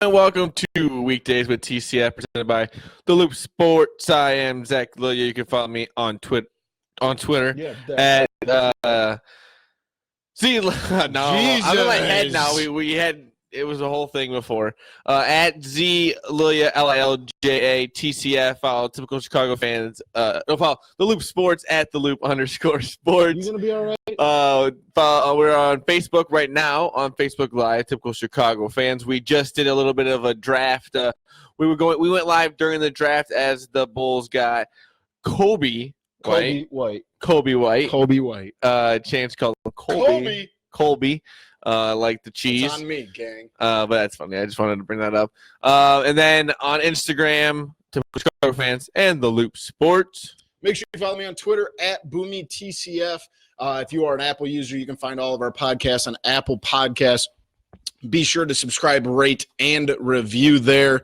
and welcome to Weekdays with TCF, presented by The Loop Sports. I am Zach Lilia. You can follow me on Twitter at see. No, I'm in my head now. We had it was a whole thing before. At Z Lilia LILJA TCF. Follow typical Chicago fans. Follow The Loop Sports at The Loop_Sports. You gonna be all right? We're on Facebook right now on Facebook Live. Typical Chicago fans. We just did a little bit of a draft. We went live during the draft as the Bulls got Kobe White. Chance called him Colby. Like the cheese. It's on me, gang. But that's funny. I just wanted to bring that up. And then on Instagram, typical Chicago fans and The Loop Sports. Make sure you follow me on Twitter at BoomyTCF. If you are an Apple user, you can find all of our podcasts on Apple Podcasts. Be sure to subscribe, rate, and review there.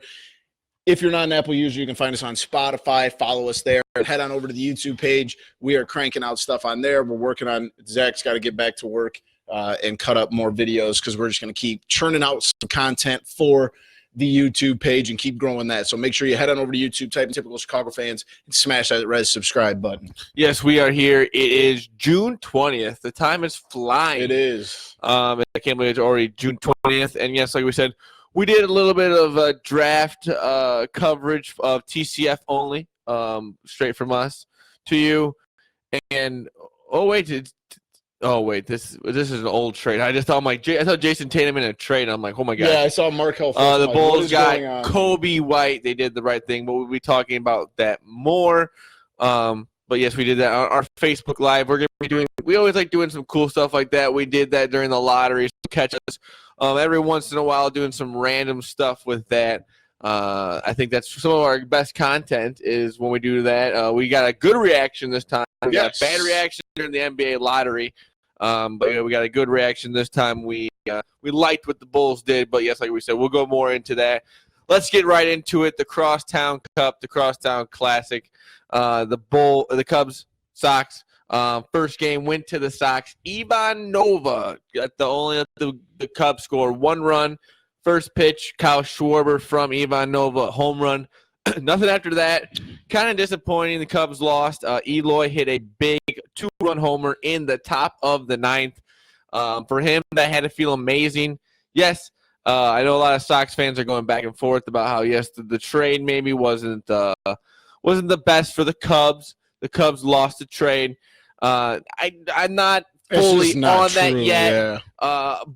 If you're not an Apple user, you can find us on Spotify. Follow us there. Head on over to the YouTube page. We are cranking out stuff on there. We're working on – Zach's got to get back to work and cut up more videos because we're just going to keep churning out some content for the YouTube page and keep growing that. So make sure you head on over to YouTube, type in Typical Chicago Fans, and smash that red subscribe button. Yes, we are here. It is June 20th. The time is flying. It is. I can't believe it's already June 20th. And yes, like we said, we did a little bit of draft coverage of TCF only, straight from us to you. And this is an old trade. I just thought I saw Jason Tatum in a trade. And I'm like, oh my god. Yeah, I saw Markel. The Bulls got Kobe White. They did the right thing, but we'll be talking about that more. But yes, we did that on our Facebook Live. We're gonna be doing. We always like doing some cool stuff like that. We did that during the lottery. So catch us every once in a while doing some random stuff with that. I think that's some of our best content is when we do that. We got a good reaction this time. We got a bad reaction during the NBA lottery. But we got a good reaction this time. We liked what the Bulls did, but yes, like we said, we'll go more into that. Let's get right into it. The Crosstown Cup, the Crosstown Classic, the Cubs, Sox. First game went to the Sox. Ivan Nova got the Cubs score 1 run. First pitch, Kyle Schwarber from Ivan Nova, home run. Nothing after that. Kind of disappointing. The Cubs lost. Eloy hit a big 2-run homer in the top of the 9th. For him, that had to feel amazing. Yes, I know a lot of Sox fans are going back and forth about how, yes, the trade maybe wasn't the best for the Cubs. The Cubs lost the trade. I'm not fully on that yet. Yeah.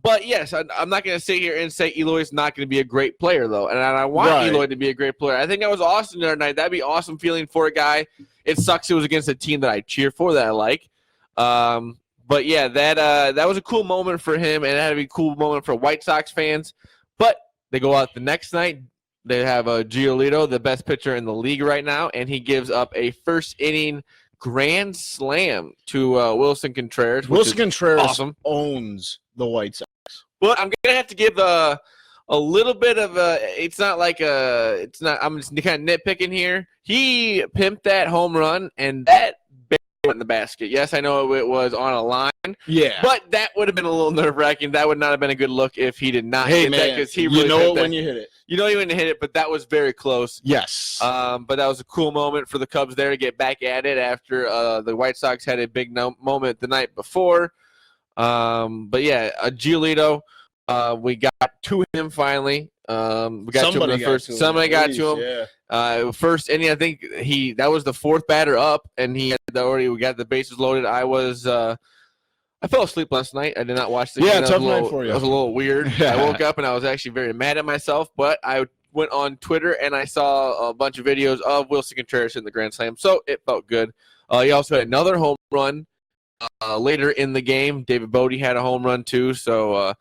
But yes, I'm not going to sit here and say Eloy's not going to be a great player, though. And I want Eloy to be a great player. I think that was awesome the other night. That'd be an awesome feeling for a guy. It sucks it was against a team that I cheer for, that I like. But yeah, that was a cool moment for him, and it had to be a cool moment for White Sox fans. But they go out the next night. They have Giolito, the best pitcher in the league right now, and he gives up a first inning grand slam to Wilson Contreras. Wilson Contreras awesome. Owns the White Sox. Well, I'm gonna have to give a little bit of it's not like I'm just kind of nitpicking here. He pimped that home run, and that went in the basket. Yes, I know it was on a line. Yeah, but that would have been a little nerve-wracking. That would not have been a good look if he did not hit that, because he really know it when you hit it. You know you when you hit it, but that was very close. Yes. But that was a cool moment for the Cubs there to get back at it after the White Sox had a big moment the night before. But yeah, Giolito, we got to him finally. We got to him the first. Somebody got to him. Yeah. First inning, I think that was the 4th batter up, and we got the bases loaded. I fell asleep last night. I did not watch the game. Yeah, tough night for you. It was a little weird. I woke up and I was actually very mad at myself, but I went on Twitter and I saw a bunch of videos of Wilson Contreras in the Grand Slam, so it felt good. He also had another home run later in the game. David Bodie had a home run too, so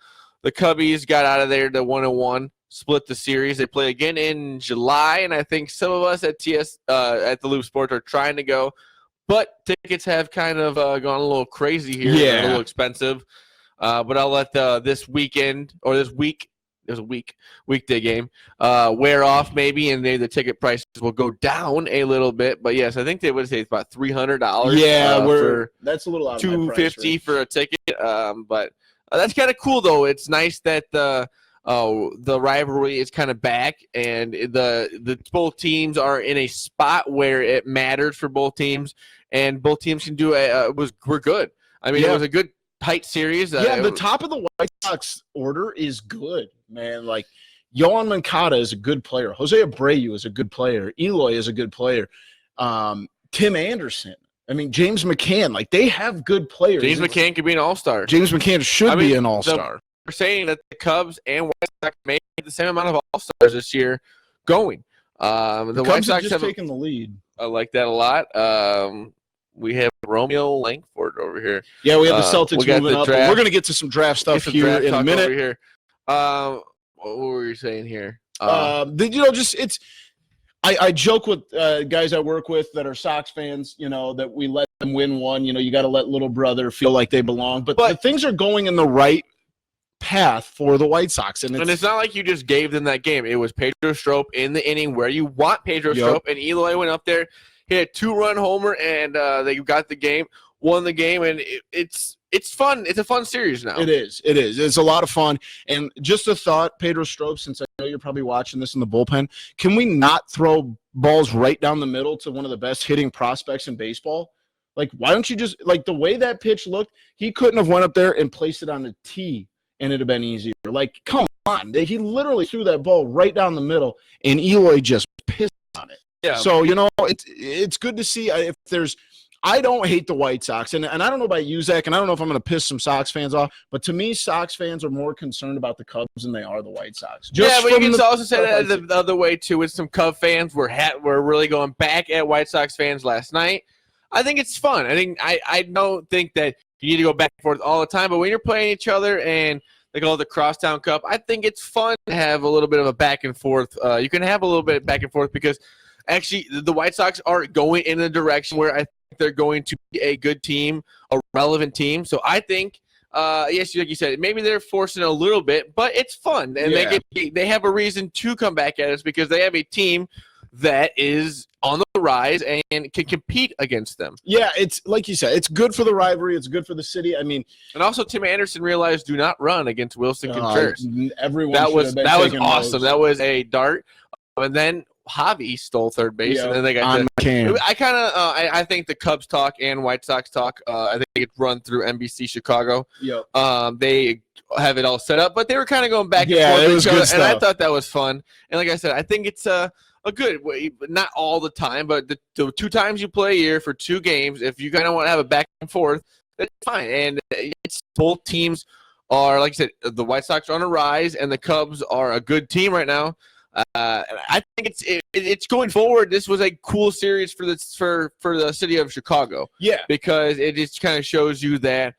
the Cubbies got out of there to 1-1, split the series. They play again in July, and I think some of us at the Loop Sports are trying to go. But tickets have kind of gone a little crazy here. Yeah. A little expensive. But I'll let this weekend or this week, there's a weekday game, wear off maybe, and the ticket prices will go down a little bit. But yes, I think they would say it's about $300. Yeah, that's a little out of my price $250 for a ticket. But that's kind of cool, though. It's nice that The rivalry is kind of back, and the both teams are in a spot where it matters for both teams, and both teams can do we're good. I mean, it was a good tight series. The top of the White Sox order is good, man. Like, Yohan Moncada is a good player. Jose Abreu is a good player. Eloy is a good player. Tim Anderson. I mean, James McCann. Like, they have good players. James McCann could be an all-star. James McCann should be an all-star. We're saying that the Cubs and White Sox made the same amount of all-stars this year going. The White Sox have taken the lead. I like that a lot. We have Romeo Langford over here. Yeah, we have the Celtics moving up. We're going to get to some draft stuff here in a minute. Over here. What were you saying here? I joke with guys I work with that are Sox fans, that we let them win one. You got to let little brother feel like they belong. But the things are going in the right path for the White Sox. And it's not like you just gave them that game. It was Pedro Strop in the inning where you want Pedro Strop, and Eloy went up there, hit a 2-run homer, and they got the game, won the game, and it's fun. It's a fun series now. It is. It's a lot of fun. And just a thought, Pedro Strop, since I know you're probably watching this in the bullpen, can we not throw balls right down the middle to one of the best hitting prospects in baseball? Like, why don't you just – like, the way that pitch looked, he couldn't have went up there and placed it on the tee, and it'd have been easier. Like, come on. He literally threw that ball right down the middle, and Eloy just pissed on it. Yeah. So, it's good to see if there's – I don't hate the White Sox, and I don't know about you, Zach, and I don't know if I'm going to piss some Sox fans off, but to me, Sox fans are more concerned about the Cubs than they are the White Sox. But you can also say that the other way, too, with some Cub fans. We're really going back at White Sox fans last night. I think it's fun. I don't think that you need to go back and forth all the time, but when you're playing each other and they call it the Crosstown Cup, I think it's fun to have a little bit of a back and forth. You can have a little bit back and forth because actually the White Sox are going in a direction where I think they're going to be a good team, a relevant team. So I think, yes, like you said, maybe they're forcing a little bit, but it's fun. And they have a reason to come back at us because they have a team that is on the rise and can compete against them. Yeah, it's like you said, it's good for the rivalry. It's good for the city. I mean, and also Tim Anderson realized do not run against Wilson Contreras. Everyone that was awesome. Those. That was a dart. And then Javi stole third base, and then they got I think the Cubs talk and White Sox talk. I think it run through NBC Chicago. Yep. They have it all set up, but they were kind of going back and forth with each other, and I thought that was fun. And like I said, I think it's a good way, not all the time, but the 2 times you play a year for 2 games, if you kind of want to have a back and forth, that's fine. And it's both teams are, like I said, the White Sox are on a rise, and the Cubs are a good team right now. I think it's going forward. This was a cool series for the city of Chicago. Yeah, because it just kind of shows you that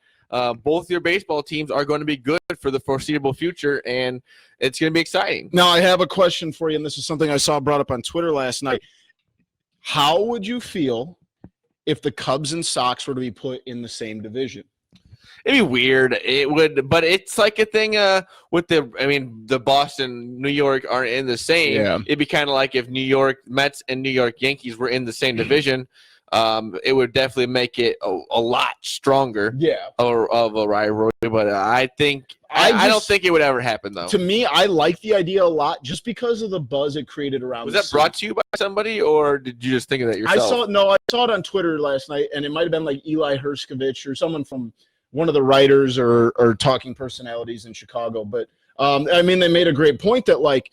both your baseball teams are going to be good for the foreseeable future, and it's going to be exciting. Now, I have a question for you, and this is something I saw brought up on Twitter last night. How would you feel if the Cubs and Sox were to be put in the same division? It'd be weird. It would, but it's like a thing with the Boston, New York aren't in the same. Yeah. It'd be kind of like if New York Mets and New York Yankees were in the same division. It would definitely make it a lot stronger. Yeah. Of a rivalry, but I think I don't think it would ever happen though. To me, I like the idea a lot just because of the buzz it created around. Was that brought to you by somebody, or did you just think of that yourself? I saw it on Twitter last night, and it might have been like Eli Herskovich or someone from one of the writers or talking personalities in Chicago. But, they made a great point that, like,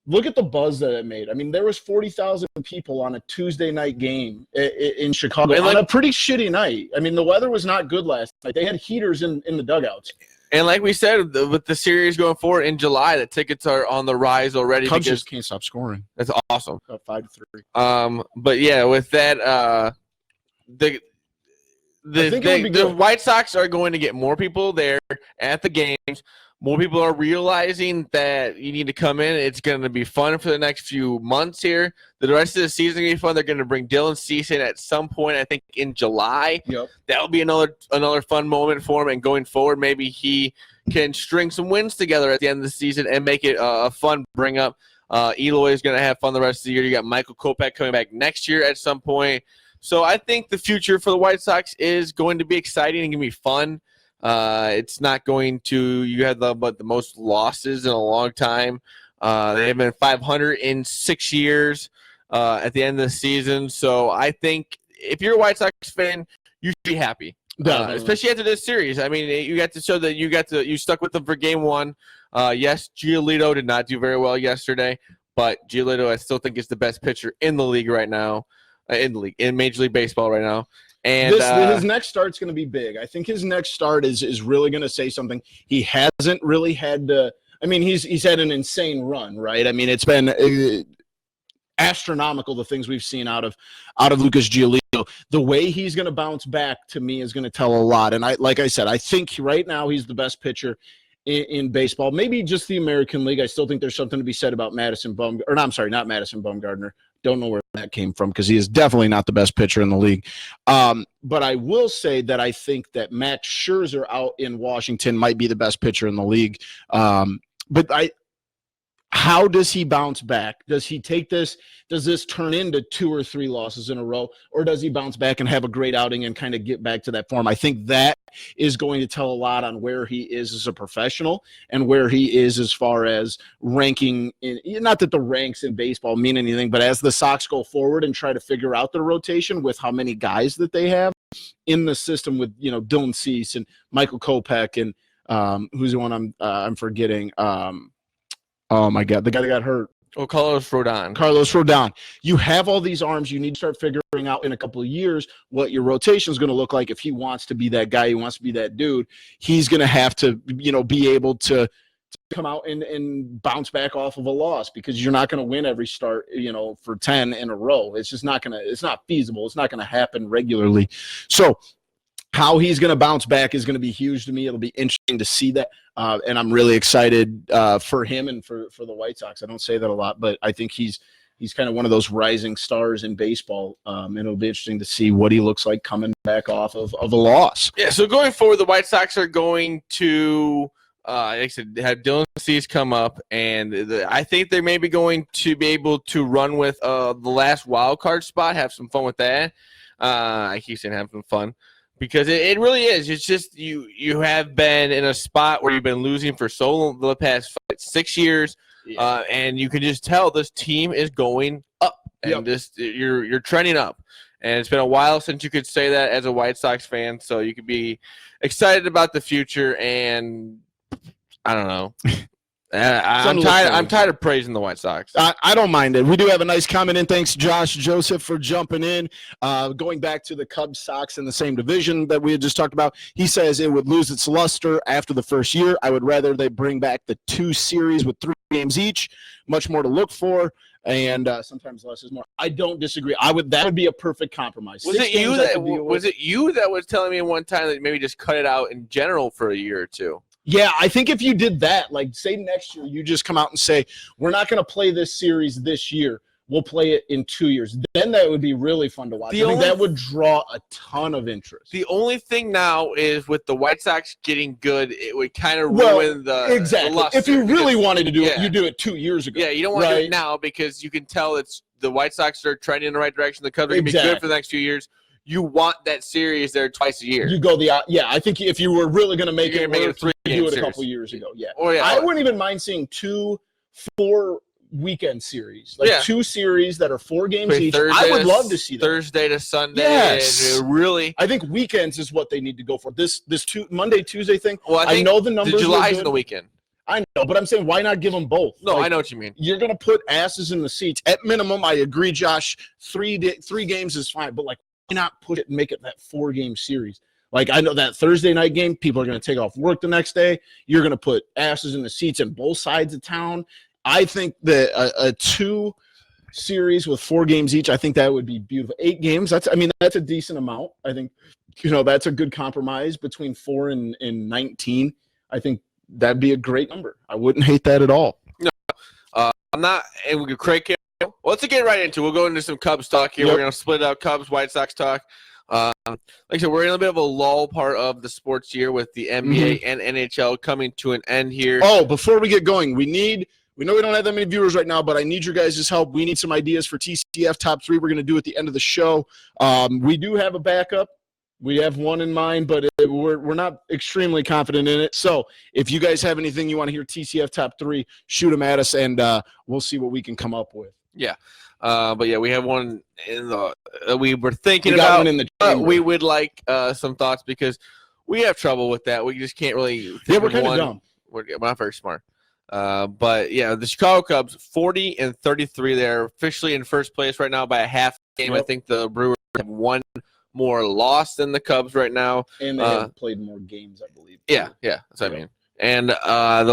look at the buzz that it made. I mean, there was 40,000 people on a Tuesday night game in Chicago on a pretty shitty night. I mean, the weather was not good last night. They had heaters in the dugouts. And like we said, with the series going forward in July, the tickets are on the rise already. Cubs just can't stop scoring. That's awesome. 5-3. But, yeah, with that, the White Sox are going to get more people there at the games. More people are realizing that you need to come in. It's going to be fun for the next few months here. The rest of the season is going to be fun. They're going to bring Dylan Cease in at some point, I think, in July. Yep. That'll be another fun moment for him. And going forward, maybe he can string some wins together at the end of the season and make it a fun bring-up. Eloy is going to have fun the rest of the year. You got Michael Kopech coming back next year at some point. So I think the future for the White Sox is going to be exciting and going to be fun. It's not going to. You had the most losses in a long time. They have been 500 in 6 years at the end of the season. So I think if you're a White Sox fan, you should be happy, especially after this series. I mean, you got to show that you stuck with them for Game 1. Yes, Giolito did not do very well yesterday, but Giolito I still think is the best pitcher in the league right now, in Major League Baseball right now. And his next start's going to be big. I think his next start is really going to say something. He hasn't really had to. I mean, he's had an insane run, right? I mean, it's been astronomical, the things we've seen out of Lucas Giolito. The way he's going to bounce back, to me, is going to tell a lot. And like I said, I think right now he's the best pitcher in baseball. Maybe just the American League. I still think there's something to be said about Madison Bumgarner. Or no, I'm sorry, not Madison Bumgarner. Don't know where that came from because he is definitely not the best pitcher in the league. But I will say that I think that Max Scherzer out in Washington might be the best pitcher in the league. How does he bounce back? Does he take this? Does this turn into 2 or 3 losses in a row? Or does he bounce back and have a great outing and kind of get back to that form? I think that is going to tell a lot on where he is as a professional and where he is as far as ranking. Not that the ranks in baseball mean anything, but as the Sox go forward and try to figure out their rotation with how many guys that they have in the system with, Dylan Cease and Michael Kopech and who's the one I'm forgetting? Oh, my God, the guy that got hurt. Oh, Carlos Rodon. Carlos Rodon. You have all these arms. You need to start figuring out in a couple of years what your rotation is going to look like. If he wants to be that guy, he wants to be that dude, he's going to have to, be able to come out and bounce back off of a loss because you're not going to win every start, for 10 in a row. It's just not it's not feasible. It's not going to happen regularly. So how he's going to bounce back is going to be huge to me. It'll be interesting to see that. And I'm really excited for him and for the White Sox. I don't say that a lot, but I think he's kind of one of those rising stars in baseball. And it'll be interesting to see what he looks like coming back off of a loss. Yeah, so going forward, the White Sox are going to like I said, have Dylan Cease come up, and I think they're maybe going to be able to run with the last wild card spot, have some fun with that. I keep saying have some fun. Because it really is. It's just you have been in a spot where you've been losing for so long, the past 6 years, and you can just tell this team is going up, and you're trending up. And it's been a while since you could say that as a White Sox fan, so you could be excited about the future. And I don't know. I'm tired of praising the White Sox. I don't mind it. We do have a nice comment in. Thanks, Josh Joseph, for jumping in. Going back to the Cubs Sox in the same division that we had just talked about, he says it would lose its luster after the first year. I would rather they bring back the 2 series with 3 games each. Much more to look for, and sometimes less is more. I don't disagree. That would be a perfect compromise. Was it you that was telling me one time that maybe just cut it out in general for a year or two? Yeah, I think if you did that, like say next year, you just come out and say, we're not going to play this series this year. We'll play it in 2 years. Then that would be really fun to watch. I think that would draw a ton of interest. The only thing now is with the White Sox getting good, it would kind of ruin the luster. If you really wanted to do it, you do it 2 years ago. Yeah, you don't want to do it now because you can tell it's the White Sox are trending in the right direction. The Cubs are going to be good for the next few years. You want that series there twice a year. You go I think if you were really going to make it work, you do it a couple years ago. Yeah. I wouldn't even mind seeing 2 4-weekend series, 2 series that are 4 games each. I would love to see that. Thursday to Sunday. Yes. Really. I think weekends is what they need to go for. This Monday, Tuesday thing. Well, I know the numbers. July's in the weekend. I know, but I'm saying why not give them both? No, I know what you mean. You're going to put asses in the seats. At minimum, I agree, Josh. 3 games is fine, but why not put it and make it that 4-game series? I know that Thursday night game, people are going to take off work the next day. You're going to put asses in the seats in both sides of town. I think that a 2 series with 4 games each, I think that would be beautiful. 8 games, that's a decent amount. I think, that's a good compromise between 4 and 19. I think that'd be a great number. I wouldn't hate that at all. No, I'm not. And we could Craig. Well, let's get right into it. We'll go into some Cubs talk here. We're going to split up Cubs, White Sox talk. Like I said, we're in a bit of a lull part of the sports year with the NBA and NHL coming to an end here. Oh, before we get going, we know we don't have that many viewers right now, but I need your guys' help. We need some ideas for TCF Top 3 we're going to do at the end of the show. We do have a backup. We have one in mind, but we're not extremely confident in it. So if you guys have anything you want to hear TCF top 3, shoot them at us, and we'll see what we can come up with. Yeah. But yeah, we have one in the we were thinking We got about. one in the chamber. We would like some thoughts because we have trouble with that. We just can't really. Yeah, we're kind of dumb. We're not very smart. But yeah, the Chicago Cubs 40-33. They're officially in first place right now by a half game. Yep. I think the Brewers have one more loss than the Cubs right now. And they have played more games, I believe. Yeah, that's what I mean. And I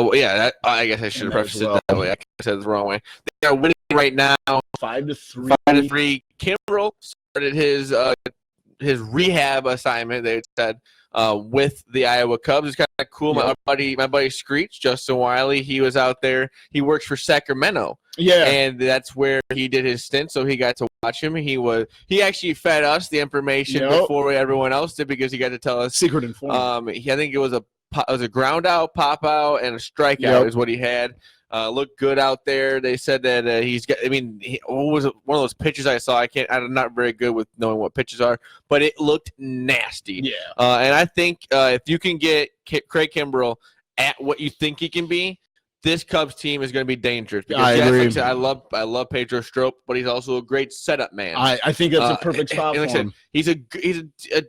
guess I should have prefaced it that way. I said it the wrong way. They are winning right now, 5-3. 5-3. Kimbrel started his rehab assignment. They said with the Iowa Cubs. It's kind of cool. Yeah. My buddy Screech, Justin Wiley, he was out there. He works for Sacramento. Yeah, and that's where he did his stint, so he got to watch him. He actually fed us the information before everyone else did because he got to tell us secret informant. I think it was a ground out, pop out, and a strikeout is what he had. Looked good out there. They said that he's got. I mean, what was it, one of those pitches I saw? I'm not very good with knowing what pitches are, but it looked nasty. Yeah. And I think if you can get Craig Kimbrel at what you think he can be, this Cubs team is going to be dangerous. Because I agree. Like I said, I love Pedro Strop, but he's also a great setup man. I think that's a perfect spot for him. He's a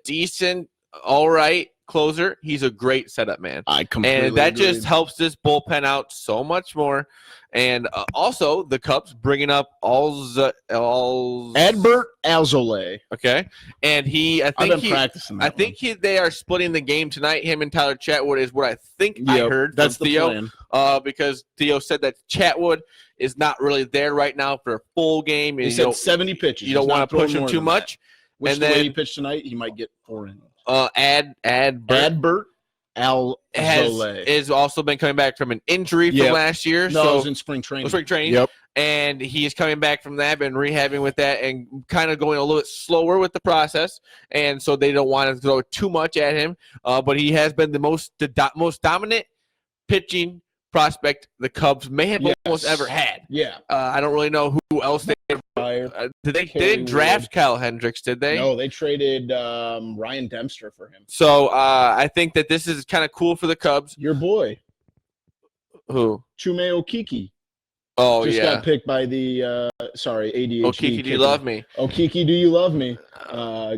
decent, all right closer. He's a great setup man. I completely and that agree. just helps this bullpen out so much more. And also the Cubs bringing up Adbert Alzolay. Okay, and I've been practicing. I think they are splitting the game tonight. Him and Tyler Chatwood is what I think I heard. That's from the Theo, plan. because Theo said that Chatwood is not really there right now for a full game. He said 70 pitches. You don't want to push him too much. Which and the then way he pitched tonight, he might get 4 innings. Adbert Alzolay has also been coming back from an injury from last year. No, so it was in spring training. Yep. And he is coming back from that, been rehabbing with that, and kind of going a little bit slower with the process. And so they don't want to throw too much at him. But he has been the most dominant pitching prospect the Cubs may have almost ever had. Yeah. I don't really know who else they they didn't draft Kyle Hendricks, did they? No, they traded Ryan Dempster for him. So I think that this is kind of cool for the Cubs. Your boy. Who? Chume Okiki. Oh, just got picked by the ADHD. Okiki, do you love me? Okiki, do you love me?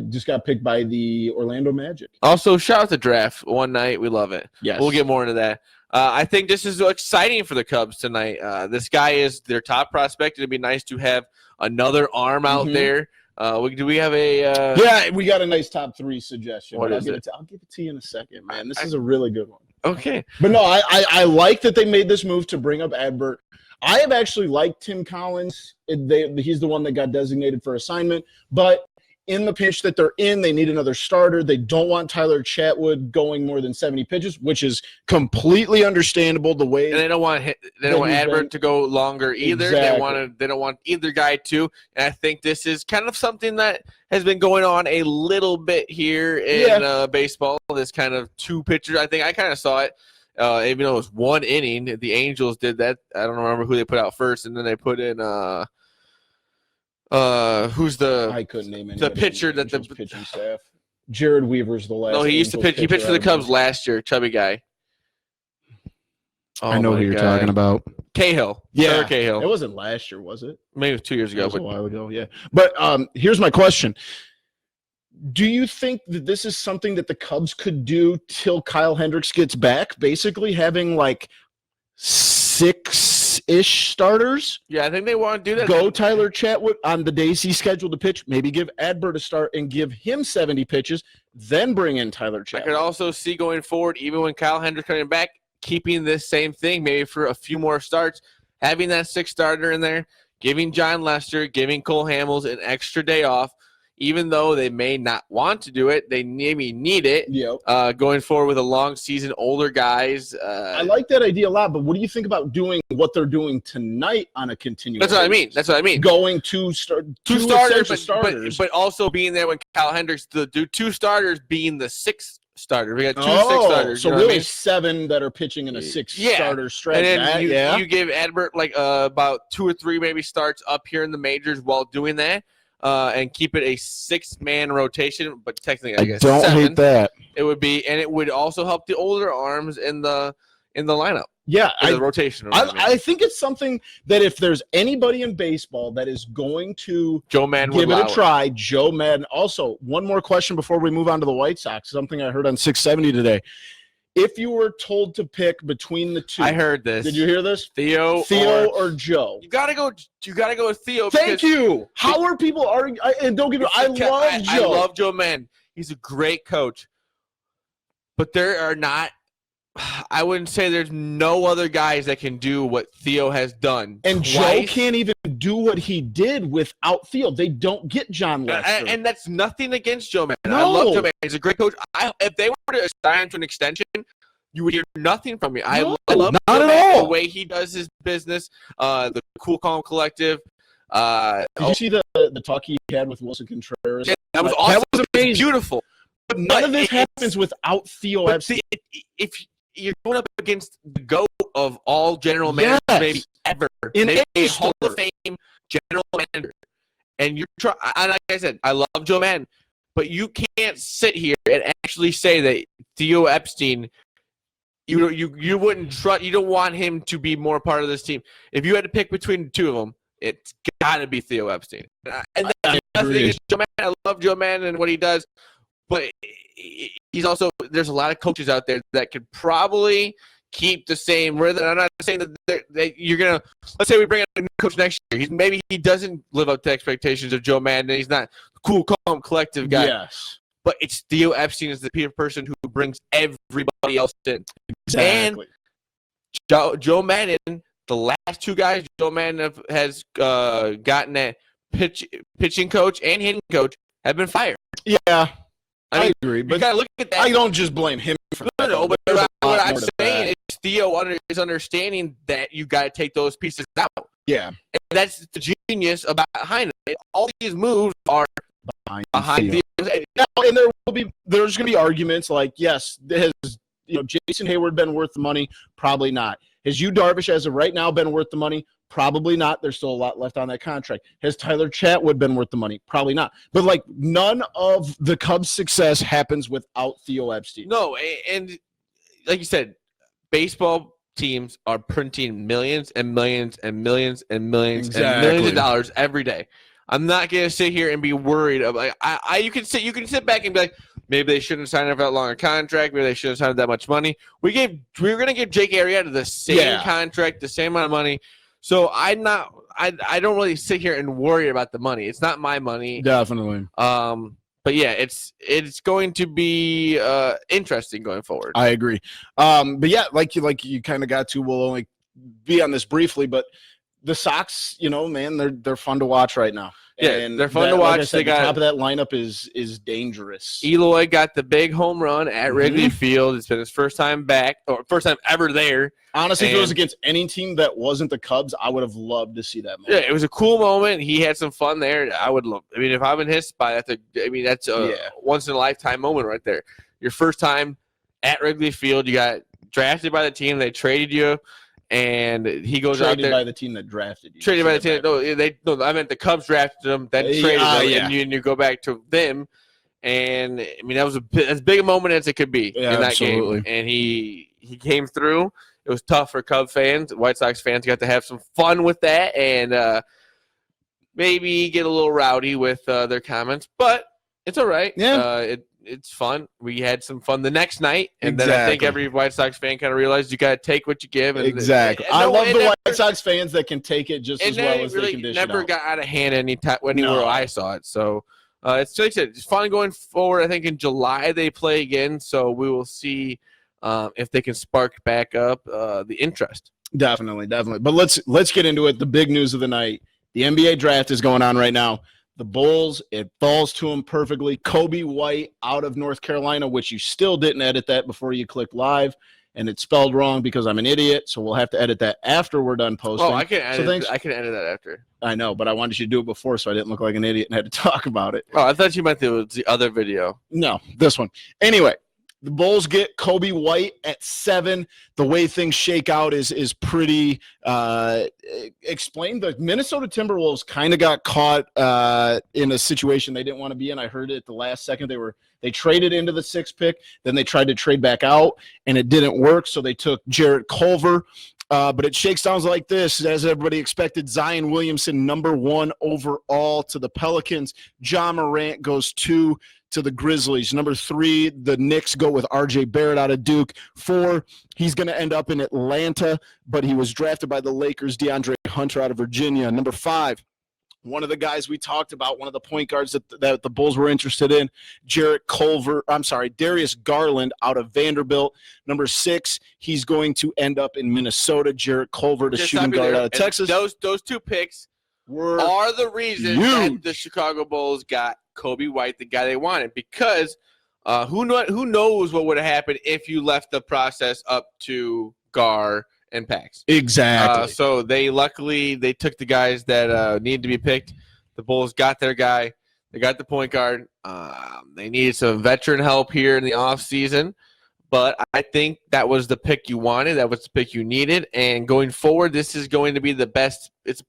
Just got picked by the Orlando Magic. Also, shout out to Draft one night. We love it. Yes. We'll get more into that. I think this is exciting for the Cubs tonight. This guy is their top prospect. It'd be nice to have another arm out there. Do we have a yeah, we got a nice top 3 suggestion. What is it? I'll give it to you in a second, man. This is a really good one. Okay. But no, I like that they made this move to bring up Adbert. I have actually liked Tim Collins. He's the one that got designated for assignment. But in the pitch that they're in, they need another starter. They don't want Tyler Chatwood going more than 70 pitches, which is completely understandable. The way and they don't want Adbert to go longer either. Exactly. They don't want either guy to. And I think this is kind of something that has been going on a little bit here in baseball. This kind of 2 pitchers. I think I kind of saw it. Even though it was 1 inning, the Angels did that. I don't remember who they put out first, and then they put in who's the I couldn't name the pitcher that the pitching staff. Jared Weaver's the last. No, he used to pitch. He pitched for the Cubs last year. Chubby guy. I know who you're talking about. Cahill. Yeah, Sir Cahill. It wasn't last year, was it? Maybe it was 2 years ago. It was a while ago. Yeah, but here's my question. Do you think that this is something that the Cubs could do till Kyle Hendricks gets back? Basically having like 6-ish starters? Yeah, I think they want to do that. Go Tyler Chatwood on the days he's scheduled to pitch. Maybe give Adbert a start and give him 70 pitches. Then bring in Tyler Chatwood. I could also see going forward, even when Kyle Hendricks coming back, keeping this same thing, maybe for a few more starts, having that 6th starter in there, giving John Lester, giving Cole Hamels an extra day off. Even though they may not want to do it, they maybe need it. Yep. Going forward with a long season, older guys. I like that idea a lot, but what do you think about doing what they're doing tonight on a continuous basis? That's what I mean. Going two starters, but also being there when Kyle Hendricks, the 2 starters being the 6th starter. We got 2 6 starters. So really 7 that are pitching in a 6-starter stretch. And then you give Adbert like about 2 or 3 maybe starts up here in the majors while doing that. and keep it a 6-man rotation, but technically I guess don't 7. hate that. It would be, and it would also help the older arms in the lineup. Yeah, the rotation. I think it's something that if there's anybody in baseball that is going to Joe Madden give it a try, Joe Madden. Also, one more question before we move on to the White Sox. Something I heard on 670 today. If you were told to pick between the two, I heard this. Did you hear this? Theo or Joe? You gotta go with Theo. Thank you. How are people arguing? And don't get me wrong, I love Joe. I love Joe Madden. He's a great coach, but there are not. I wouldn't say there's no other guys that can do what Theo has done. And Joe can't even do what he did without Theo. They don't get John Lester. And that's nothing against Joe Madden. No. I love Joe Madden. He's a great coach. If they were to assign him to an extension, you would hear nothing from me. I love not Joe at Madden, all. The way he does his business, the Cool Calm Collective. Did you see the talk he had with Wilson Contreras? Yeah, that was awesome. That was amazing. Beautiful. But none of this happens without Theo Epstein. If you're going up against the GOAT of all general managers maybe ever, in a Hall of Fame general manager, and you're trying. Like I said, I love Joe Madden, but you can't sit here and actually say that Theo Epstein. You wouldn't trust. You don't want him to be more part of this team. If you had to pick between the two of them, it's got to be Theo Epstein. And that's nothing against Joe Madden. I love Joe Madden and what he does. But he's also – there's a lot of coaches out there that could probably keep the same rhythm. I'm not saying that you're going to – let's say we bring in a new coach next year. Maybe he doesn't live up to expectations of Joe Madden. And he's not a cool, calm, collective guy. Yes. But it's Theo Epstein is the person who brings everybody else in. Exactly. And Joe Madden, the last 2 guys Joe Madden has gotten at pitching coach and hitting coach have been fired. Yeah. I agree, but you gotta look at that. I don't just blame him for that. No, but what I'm saying is Theo is understanding that you got to take those pieces out. Yeah, and that's the genius behind it. All these moves are behind Theo. And there's going to be arguments like, yes, has Jason Hayward been worth the money? Probably not. Has Yu Darvish as of right now been worth the money? Probably not. There's still a lot left on that contract. Has Tyler Chatwood been worth the money? Probably not. But, none of the Cubs' success happens without Theo Epstein. No, and like you said, baseball teams are printing millions and millions and millions and millions and millions of dollars every day. I'm not going to sit here and be worried. You can sit back and be like, maybe they shouldn't sign up for that longer contract. Maybe they shouldn't sign up that much money. We were going to give Jake Arrieta the same contract, the same amount of money. So I don't really sit here and worry about the money. It's not my money. Definitely. But yeah, it's going to be interesting going forward. I agree. But yeah, like you kind of got to. We'll only be on this briefly, but the Sox, man, they're fun to watch right now. Yeah, and they're fun to watch. Like said, the top of that lineup is dangerous. Eloy got the big home run at Wrigley Field. It's been his first time back, or first time ever there. Honestly, if it was against any team that wasn't the Cubs, I would have loved to see that moment. Yeah, it was a cool moment. He had some fun there. I would love. I mean, if I'm in his spot, that's a once in a lifetime moment right there. Your first time at Wrigley Field, you got drafted by the team. They traded you. And he goes out there. Traded by the team that drafted you. Traded by the team. No, I meant the Cubs drafted him, then traded him, and you go back to them. And, I mean, that was as big a moment as it could be in that game. And he came through. It was tough for Cub fans. White Sox fans got to have some fun with that and maybe get a little rowdy with their comments. But it's all right. Yeah. It's fun. We had some fun the next night, and then I think every White Sox fan kind of realized you got to take what you give. And I love the White Sox fans that can take it just as well as they can dish it out. It never got out of hand anywhere I saw it. So it's like I said, it's fun going forward. I think in July they play again, so we will see if they can spark back up the interest. Definitely. But let's get into it. The big news of the night: the NBA draft is going on right now. The Bulls, it falls to them perfectly. Kobe White out of North Carolina, which you still didn't edit that before you clicked live, and it's spelled wrong because I'm an idiot, so we'll have to edit that after we're done posting. Oh, I can edit that after. I know, but I wanted you to do it before so I didn't look like an idiot and had to talk about it. Oh, I thought you meant the other video. No, this one. Anyway, The Bulls get Coby White at 7. The way things shake out is pretty explained. The Minnesota Timberwolves kind of got caught in a situation they didn't want to be in. I heard it at the last second. They traded into the 6th pick, then they tried to trade back out, and it didn't work, so they took Jarrett Culver. But it shakes down like this, as everybody expected. Zion Williamson, number 1 overall to the Pelicans. Ja Morant goes 2 to the Grizzlies. Number 3, the Knicks go with RJ Barrett out of Duke. 4, he's going to end up in Atlanta, but he was drafted by the Lakers. DeAndre Hunter out of Virginia. Number 5, one of the guys we talked about, one of the point guards that the Bulls were interested in, Darius Garland out of Vanderbilt. Number 6, he's going to end up in Minnesota. Jarrett Culver, the shooting guard out of Texas. Those 2 picks are the reason that the Chicago Bulls got Coby White, the guy they wanted, because who knows what would have happened if you left the process up to Gar and Pax. Exactly. So they took the guys that needed to be picked. The Bulls got their guy. They got the point guard. They needed some veteran help here in the offseason, but I think that was the pick you wanted. That was the pick you needed, and going forward, this is going to be the best. It's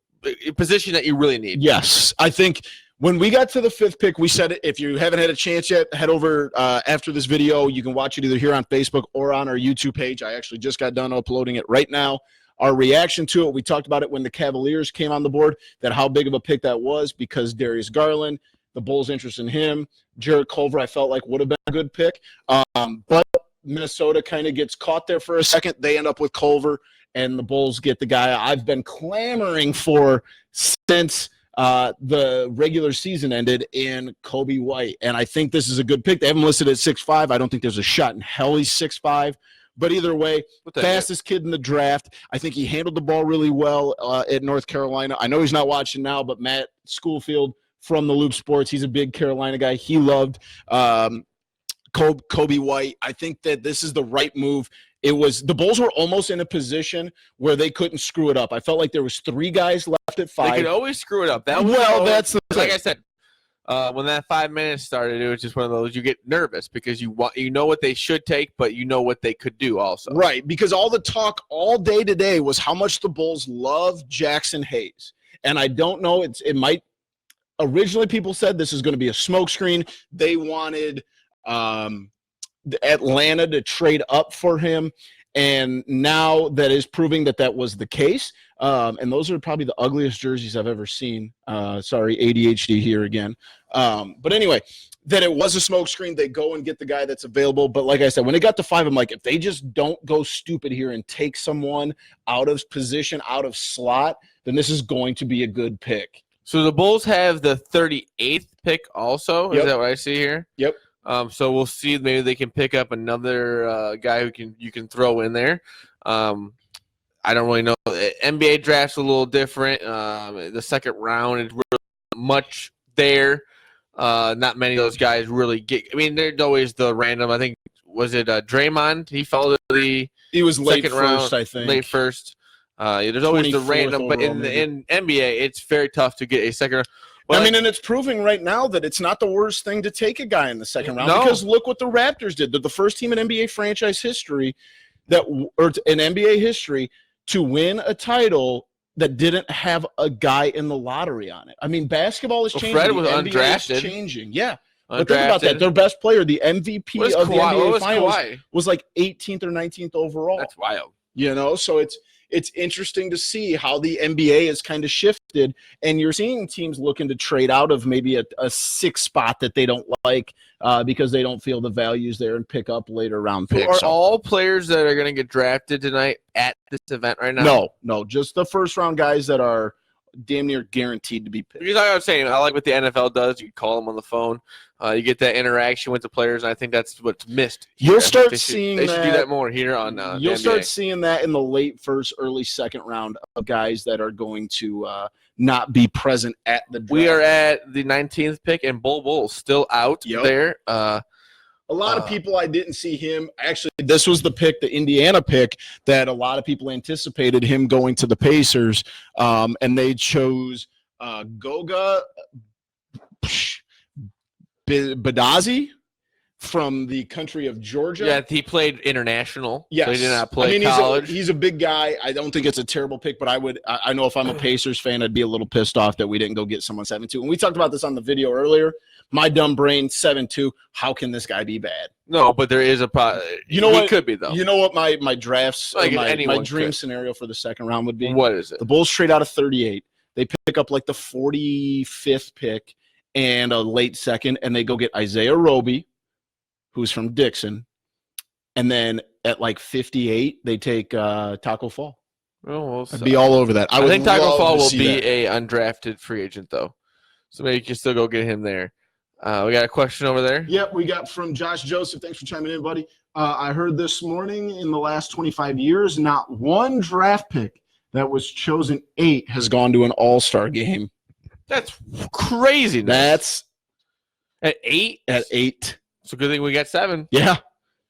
a position that you really need. Yes, I think when we got to the 5th pick, we said, if you haven't had a chance yet, head over after this video. You can watch it either here on Facebook or on our YouTube page. I actually just got done uploading it right now. Our reaction to it, we talked about it when the Cavaliers came on the board, that how big of a pick that was, because Darius Garland, the Bulls' interest in him, Jarrett Culver, I felt like would have been a good pick. But Minnesota kind of gets caught there for a second. They end up with Culver, and the Bulls get the guy I've been clamoring for since the regular season ended, in Coby White. And I think this is a good pick. They have him listed at 6'5". I don't think there's a shot in hell he's 6'5". But either way, fastest kid in the draft. I think he handled the ball really well at North Carolina. I know he's not watching now, but Matt Schoolfield from the Loop Sports, he's a big Carolina guy. He loved Coby White. I think that this is the right move. The Bulls were almost in a position where they couldn't screw it up. I felt like there was 3 guys left at 5. They could always screw it up. That's the thing. Like I said, when that 5 minutes started, it was just one of those, you get nervous because you know what they should take, but you know what they could do also. Right, because all the talk all day today was how much the Bulls love Jackson Hayes. And I don't know, it might – originally people said this is going to be a smokescreen. They wanted Atlanta to trade up for him, and now that is proving that was the case. And those are probably the ugliest jerseys I've ever seen. Sorry, ADHD here again. But anyway, that it was a smokescreen. They go and get the guy that's available. But like I said, when it got to 5, I'm like, if they just don't go stupid here and take someone out of position, out of slot, then this is going to be a good pick. So the Bulls have the 38th pick also. Is that what I see here? Yep. So we'll see. Maybe they can pick up another guy you can throw in there. I don't really know. NBA draft's a little different. The second round is really much there. Not many of those guys really get. I mean, there's always the random. I think was it Draymond? He fell to he was late second first, round, I think. late first. There's always the random, but in NBA, it's very tough to get a second round. But, I mean, and it's proving right now that it's not the worst thing to take a guy in the second round, because look what the Raptors did. They're the first team in NBA franchise history in NBA history to win a title that didn't have a guy in the lottery on it. I mean, basketball is changing. Fred was the NBA undrafted. is changing. Yeah. But think about that. Their best player, the MVP of the NBA Finals, was like 18th or 19th overall. That's wild. So it's interesting to see how the NBA has kind of shifted, and you're seeing teams looking to trade out of maybe a 6 spot that they don't like because they don't feel the value's there, and pick up later round picks. Are all players that are going to get drafted tonight at this event right now? No, just the first round guys that are damn near guaranteed to be picked. Because I was saying, I like what the NFL does. You call them on the phone. You get that interaction with the players, and I think that's what's missed. You'll start seeing they should do that more here on you'll start seeing that in the late first, early second round of guys that are going to not be present at the draft. We are at the 19th pick, and Bull still out there. A lot of people, I didn't see him. Actually, this was the pick, the Indiana pick, that a lot of people anticipated him going to the Pacers, and they chose Goga Badazi from the country of Georgia. Yeah, he played international. Yes. So he did not play college. He's a big guy. I don't think it's a terrible pick, but I know if I'm a Pacers fan, I'd be a little pissed off that we didn't go get someone 7'2". And we talked about this on the video earlier. My dumb brain, 7'2". How can this guy be bad? No, but there is you know what he could be though. You know what my drafts, like my dream scenario for the second round would be? What is it? The Bulls trade out of 38. They pick up like the 45th pick and a late second, and they go get Isaiah Roby, who's from Dixon, and then at like 58, they take Taco Fall. Oh, I'd be all over that. I think Taco Fall will be a undrafted free agent though, so maybe you can still go get him there. We got a question over there. Yep, we got from Josh Joseph. Thanks for chiming in, buddy. I heard this morning in the last 25 years, not one draft pick that was chosen 8 has gone to an all-star game. That's crazy. That's at 8? At 8. It's a good thing we got 7. Yeah,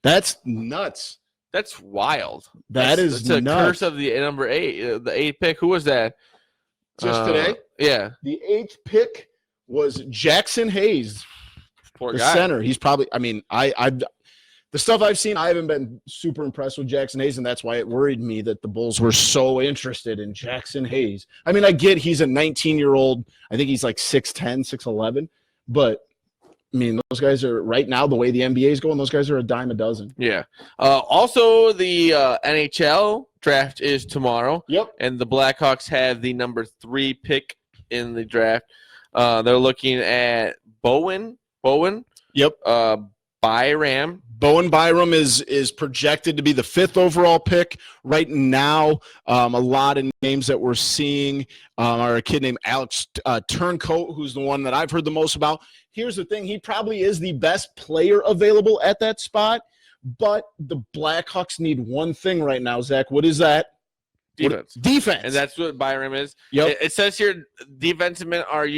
that's nuts. That's wild. That's a nuts. curse of the number 8, the 8th pick. Who was that? Just today? Yeah. The 8th pick was Jackson Hayes, Poor the guy. center. He's probably – I mean, the stuff I've seen, I haven't been super impressed with Jackson Hayes, and that's why it worried me that the Bulls were so interested in Jackson Hayes. I mean, I get he's a 19-year-old. I think he's like 6'10", 6'11", but – I mean, those guys are right now, the way the NBA is going, those guys are a dime a dozen. Yeah. Also, the NHL draft is tomorrow. Yep. And the Blackhawks have the number 3 pick in the draft. They're looking at Bowen. Yep. Byram. Bowen Byram is projected to be the 5th overall pick right now. A lot of names that we're seeing are a kid named Alex Turncoat, who's the one that I've heard the most about. Here's the thing. He probably is the best player available at that spot, but the Blackhawks need one thing right now, Zach. What is that? Defense. Defense. And that's what Byram is. Yep. It says here defensive men are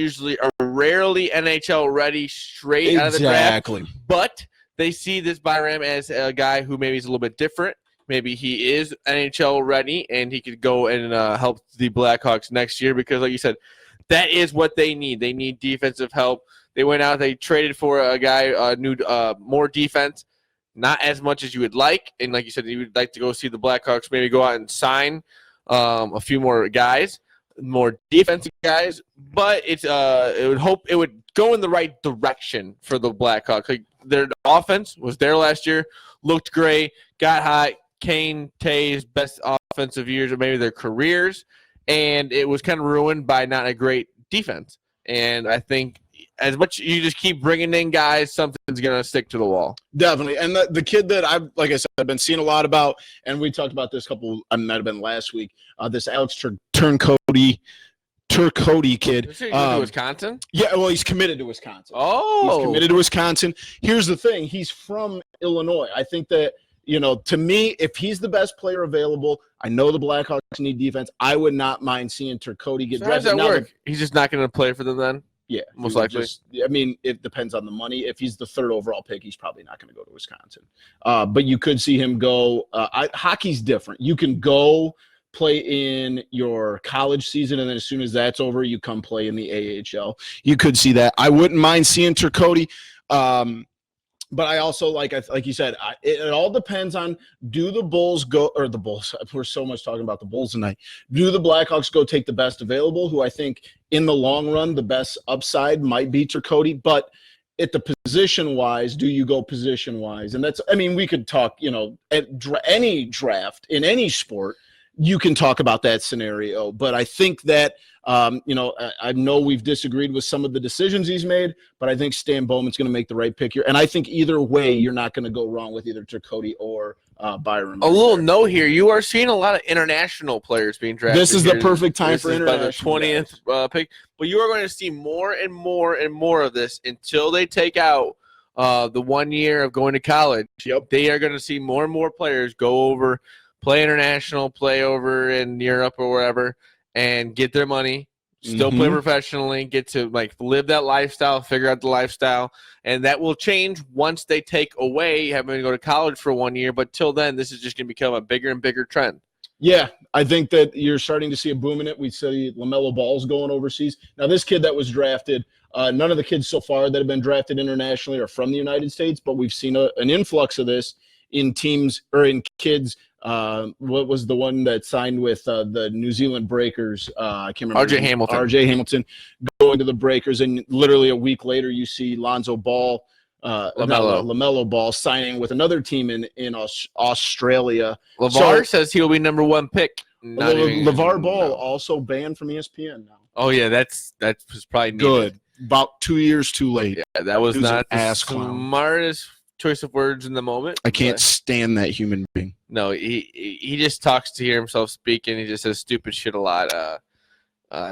rarely NHL ready straight out of the draft. Exactly. But they see this Byram as a guy who maybe is a little bit different. Maybe he is NHL ready, and he could go and help the Blackhawks next year because, like you said, that is what they need. They need defensive help. They went out. They traded for a guy, more defense, not as much as you would like. And like you said, you would like to go see the Blackhawks maybe go out and sign a few more guys, more defensive guys. But it would go in the right direction for the Blackhawks. Like their offense was there last year, looked great, got hot. Kane, Tay's best offensive years of maybe their careers, and it was kind of ruined by not a great defense. And I think as much you just keep bringing in guys, something's going to stick to the wall. Definitely. And the kid that like I said, I've been seeing a lot about, and we talked about this might have been last week, this Alex Turcotte kid. Is he to Wisconsin? Yeah, well, he's committed to Wisconsin. Oh. He's committed to Wisconsin. Here's the thing. He's from Illinois. I think that, to me, if he's the best player available, I know the Blackhawks need defense. I would not mind seeing Turcotte get drafted. How does that work? He's just not going to play for them then? Yeah. Most likely. It depends on the money. If he's the 3rd overall pick, he's probably not going to go to Wisconsin. But you could see him go. Hockey's different. You can go play in your college season, and then as soon as that's over, you come play in the AHL. You could see that. I wouldn't mind seeing Turcotte. But I also, like you said, it all depends on do the Bulls go – or the Bulls. We're so much talking about the Bulls tonight. Do the Blackhawks go take the best available, who I think in the long run the best upside might be Turcotte. But at the position-wise, do you go position-wise? And that's – we could talk, at any draft in any sport, you can talk about that scenario. But I think that I know we've disagreed with some of the decisions he's made, but I think Stan Bowman's going to make the right pick here. And I think either way, you're not going to go wrong with either Turcotte or Byram. A little note here. You are seeing a lot of international players being drafted. This is the perfect time for international. By the 20th pick. But you are going to see more and more and more of this until they take out the 1 year of going to college. Yep. They are going to see more and more players go over, play international, play over in Europe or wherever, and get their money, still play professionally, get to live that lifestyle, figure out the lifestyle, and that will change once they take away having to go to college for 1 year. But till then, this is just going to become a bigger and bigger trend. Yeah, I think that you're starting to see a boom in it. We see LaMelo Ball's going overseas. Now, this kid that was drafted, none of the kids so far that have been drafted internationally are from the United States, but we've seen an influx of this in teams or in kids. What was the one that signed with the New Zealand Breakers? I can't remember. RJ Hamilton. RJ Hamilton going to the Breakers, and literally a week later, you see Lonzo Ball. LaMelo Ball signing with another team in Australia. LeVar says he'll be number 1 pick. LeVar Ball also banned from ESPN now. Oh yeah, that's probably needed. Good. About 2 years too late. Yeah, that was not the clown. Smartest choice of words in the moment. I can't stand that human being. No, he just talks to hear himself speak, and he just says stupid shit a lot.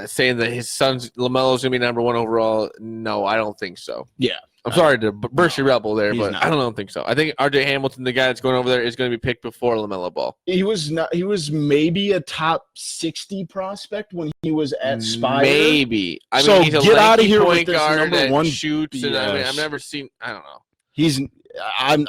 Saying that his son's LaMelo's gonna be number 1 overall. No, I don't think so. Yeah. I'm sorry to burst your rebel there, but not. I don't think so. I think RJ Hamilton, the guy that's going over there, is going to be picked before LaMelo Ball. He was not. He was maybe a top 60 prospect when he was at Spire. Maybe. I mean, so he's a get out of here point with this guard number that 1 shoots, BS. and I mean, I've never seen. I don't know.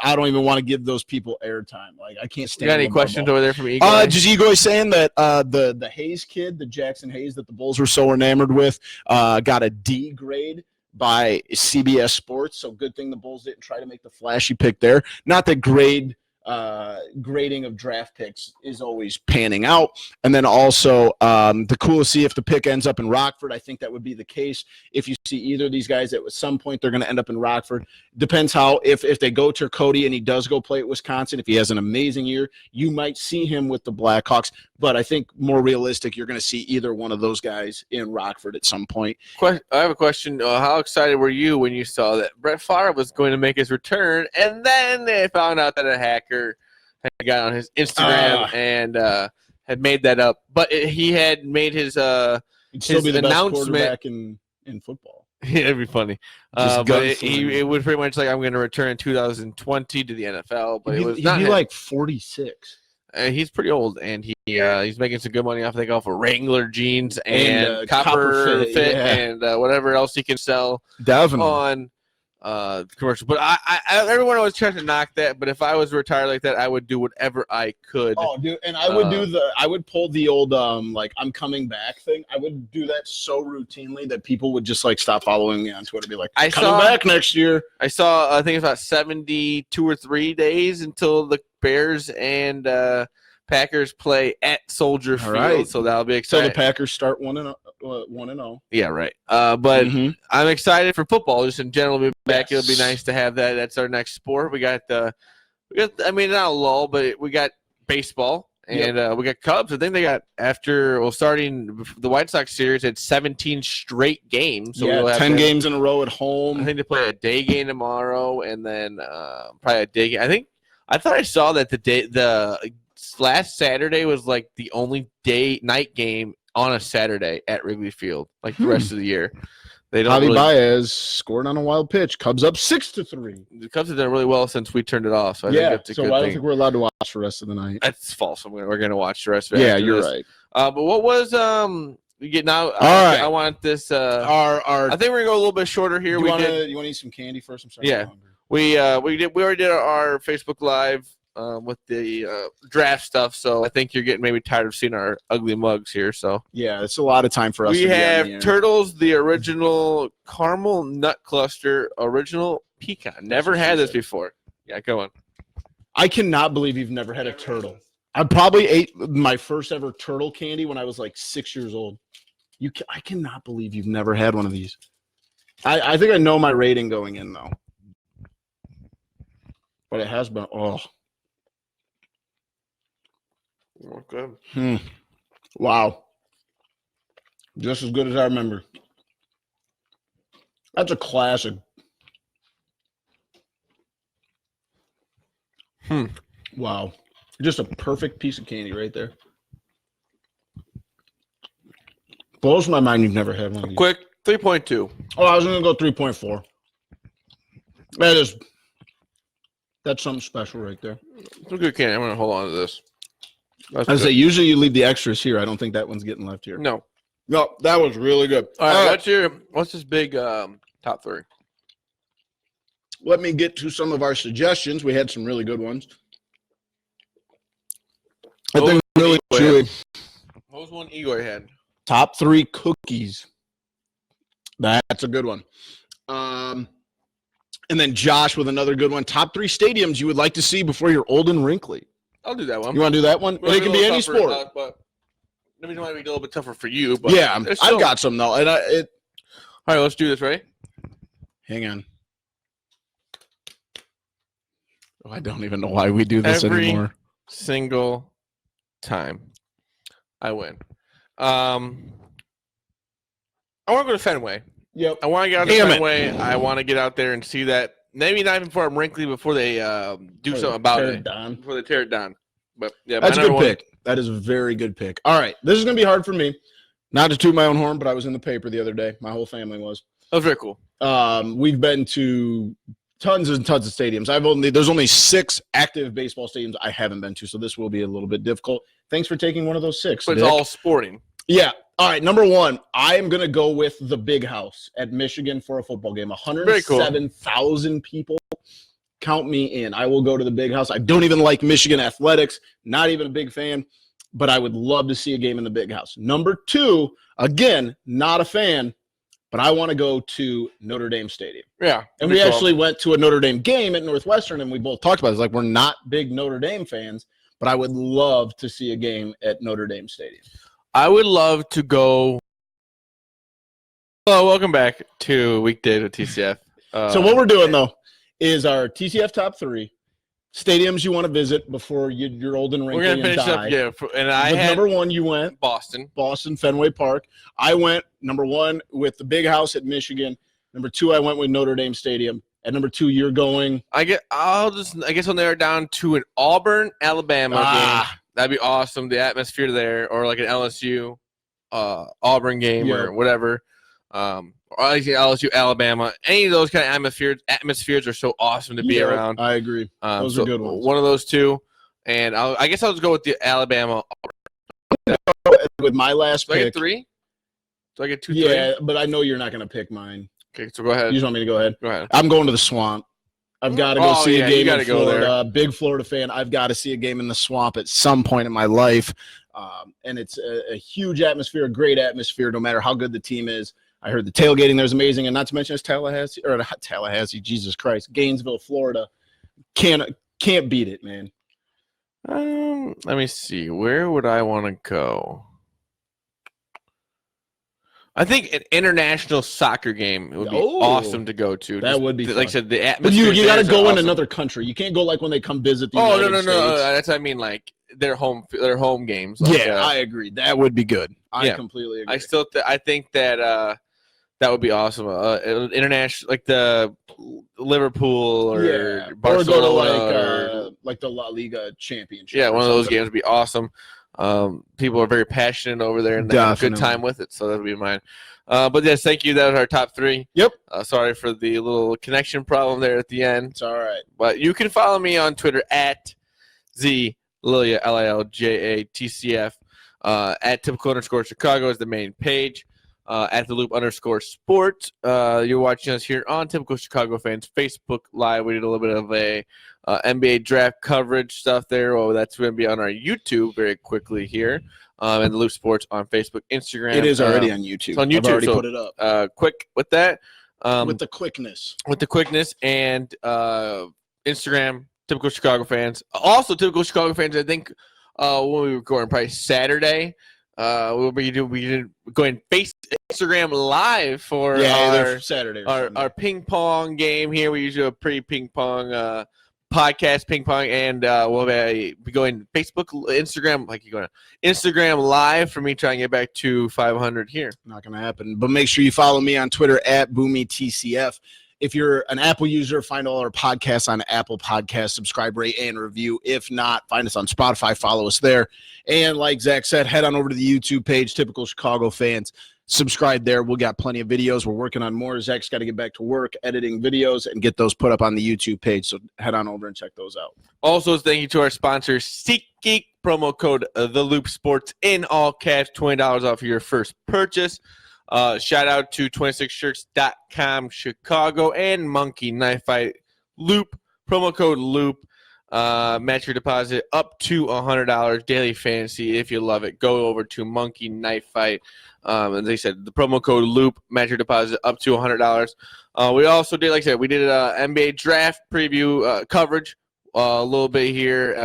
I don't even want to give those people airtime. Like I can't stand. You got any questions over there from Eagle? Just Eagle saying that the Hayes kid, the Jackson Hayes that the Bulls were so enamored with, got a D grade by CBS Sports. So good thing the Bulls didn't try to make the flashy pick there. Not that grading of draft picks is always panning out. And then also the cool to see if the pick ends up in Rockford. I think that would be the case if you see either of these guys at some point they're going to end up in Rockford. Depends how if they go to Cody and he does go play at Wisconsin, if he has an amazing year, you might see him with the Blackhawks. But I think more realistic, you're going to see either one of those guys in Rockford at some point. I have a question. How excited were you when you saw that Brett Favre was going to make his return, and then they found out that a hacker had got on his Instagram and had made that up? But he had made his He'd still be the announcement. best quarterback in football. Yeah, it'd be funny. But it was pretty much like, I'm going to return in 2020 to the NFL. But he'd be like 46. He's pretty old, and he's making some good money off of Wrangler jeans and copper fit and whatever else he can sell on commercial. But everyone always tries to knock that. But if I was retired like that, I would do whatever I could. Oh, dude, and I would I would pull the old like I'm coming back thing. I would do that so routinely that people would just like stop following me on Twitter. Be like, coming back next year. I saw. I think it's about 72 or 3 days until the Bears and Packers play at Soldier Field. Right. So that'll be exciting. So the Packers start 1-0. Yeah, right. But I'm excited for football just in general. We'll be back. It'll be nice to have that. That's our next sport. We got I mean, not a lull, but we got baseball and we got Cubs. I think they got starting the White Sox series at 17 straight games. So we'll have 10 games in a row at home. I think they play a day game tomorrow, and then probably a day game. I thought I saw that the last Saturday was like the only night game on a Saturday at Wrigley Field, like the rest of the year. They don't. Javi Baez scored on a wild pitch. Cubs up 6-3. The Cubs have done really well since we turned it off. So I think that's a good thing. I don't think we're allowed to watch the rest of the night. That's false. We're going to watch the rest of it. Yeah, you're right. But what was you get now? All right. I want this. I think we're going to go a little bit shorter here. You want to eat some candy first? I'm sorry. Yeah. We already did our Facebook Live with the draft stuff, so I think you're getting maybe tired of seeing our ugly mugs here. So yeah, it's a lot of time for us. We have Turtles, the original caramel nut cluster, original pecan. Never had this before. Yeah, go on. I cannot believe you've never had a turtle. I probably ate my first ever turtle candy when I was like 6 years old. I cannot believe you've never had one of these. I think I know my rating going in though. But it has been Okay. Wow. Just as good as I remember. That's a classic. Wow. Just a perfect piece of candy right there. Blows my mind you've never had one of these. Quick, 3.2. Oh, I was going to go 3.4. That's something special right there. It's a good candy. I'm going to hold on to this. I say usually you leave the extras here. I don't think that one's getting left here. No, that was really good. All right, what's this big top 3? Let me get to some of our suggestions. We had some really good ones. I think really chewy. What was one Igor had? Top 3 cookies. That's a good one. And then Josh with another good one. Top 3 stadiums you would like to see before you're old and wrinkly. I'll do that one. You want to do that one? It can be any sport. But maybe it might be a little bit tougher for you. But yeah, I've got some, though. And all right, let's do this, right? Hang on. Oh, I don't even know why we do this anymore. Single time I win. I want to go to Fenway. Yep. I want to get out to Fenway. I want to get out there and see that. Maybe not even before I'm wrinkly, before they do something about it. Before they tear it down. But yeah, that's a good pick. That is a very good pick. All right, this is going to be hard for me. Not to toot my own horn, but I was in the paper the other day. My whole family was. That was very cool. We've been to tons and tons of stadiums. There's only 6 active baseball stadiums I haven't been to, so this will be a little bit difficult. Thanks for taking one of those 6. But Dick. It's all sporting. Yeah. All right. Number 1, I am going to go with the Big House at Michigan for a football game. 107,000 people. Count me in. I will go to the Big House. I don't even like Michigan athletics. Not even a big fan, but I would love to see a game in the Big House. Number 2, again, not a fan, but I want to go to Notre Dame Stadium. Yeah. And we actually went to a Notre Dame game at Northwestern, and we both talked about it. It's like we're not big Notre Dame fans, but I would love to see a game at Notre Dame Stadium. I would love to go. Hello, welcome back to Weekdays with TCF. So what we're doing, though, is our TCF top 3 stadiums you want to visit before you're old and wrinkly. We're going to finish up, yeah. And I had number 1, you went Boston, Fenway Park. I went number 1 with the Big House at Michigan. Number 2, I went with Notre Dame Stadium. At number 2, you're going. I guess I'll narrow it down to an Auburn, Alabama game. That'd be awesome. The atmosphere there, or like an LSU, Auburn game or whatever. Or LSU, Alabama. Any of those kind of atmospheres are so awesome to be around. I agree. Those are good ones. One of those 2, and I guess I'll just go with the Alabama. With my last pick. Do I get 3? Do I get 2? Yeah, but I know you're not going to pick mine. Okay, so go ahead. You just want me to go ahead? Go ahead. I'm going to the Swamp. I've got to go see a game in Florida. There. Big Florida fan. I've got to see a game in the Swamp at some point in my life. And it's a huge atmosphere, a great atmosphere, no matter how good the team is. I heard the tailgating there is amazing, and not to mention it's Tallahassee, Jesus Christ, Gainesville, Florida. Can't beat it, man. Let me see. Where would I want to go? I think an international soccer game would be awesome to go to. That would be fun. Like I said, the atmosphere. But you got to go in another country. You can't go like when they come visit the United States. No. That's what I mean. Like their home games. Like, I agree. That would be good. I completely agree. I think that that would be awesome. International, like the Liverpool or Barcelona, or go to like the La Liga Championship. Yeah, one of those games would be awesome. People are very passionate over there and they have a good time with it, so that would be mine. But yes, thank you. That was our top 3. Yep. Sorry for the little connection problem there at the end. It's all right. But you can follow me on Twitter at ZLilja, LILJATCF. At typical_Chicago is the main page. At the loop_sports. You're watching us here on Typical Chicago Fans Facebook Live. We did a little bit of a NBA draft coverage stuff there. Oh, that's going to be on our YouTube very quickly here. And the Loop Sports on Facebook, Instagram. It is already on YouTube. It's on YouTube. I've already put it up. Quick with that. With the quickness. And Instagram, Typical Chicago Fans. Also, Typical Chicago Fans, I think when we were going probably Saturday, we'll be going Instagram Live for our Saturday, our ping pong game here. We usually do a pre-ping pong podcast ping pong, and we'll be going Facebook, Instagram, Instagram Live for me trying to get back to 500 here. Not going to happen, but make sure you follow me on Twitter at BoomyTCF. If you're an Apple user, find all our podcasts on Apple Podcasts, subscribe, rate, and review. If not, find us on Spotify, follow us there. And like Zach said, head on over to the YouTube page, Typical Chicago Fans. Subscribe there. We'll got plenty of videos. We're working on more. Zach's got to get back to work, editing videos, and get those put up on the YouTube page. So head on over and check those out. Also, thank you to our sponsor, SeatGeek. Promo code The Loop Sports in all caps, $20 off your first purchase. Shout out to 26shirts.com Chicago and Monkey Knife Fight. Loop, promo code Loop. Match your deposit up to $100. Daily fantasy. If you love it, go over to Monkey Knife Fight. And they said the promo code Loop. Match your deposit up to $100. We also did, like I said, we did an NBA draft preview coverage. A little bit here.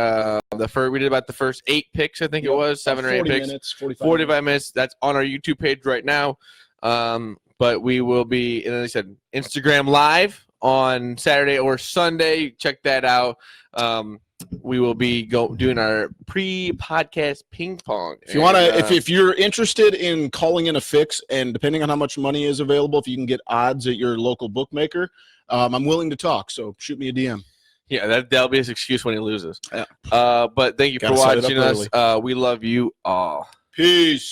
We did about the first 8 picks, I think it was 7 or 8 picks. 45 minutes. That's on our YouTube page right now. But we will be, and then they said Instagram Live on Saturday or Sunday. Check that out. We will be doing our pre-podcast ping pong. If you want to, if you're interested in calling in a fix, and depending on how much money is available, if you can get odds at your local bookmaker, I'm willing to talk. So shoot me a DM. Yeah, that'll be his excuse when he loses. Yeah. But thank you for watching us. We love you all. Peace.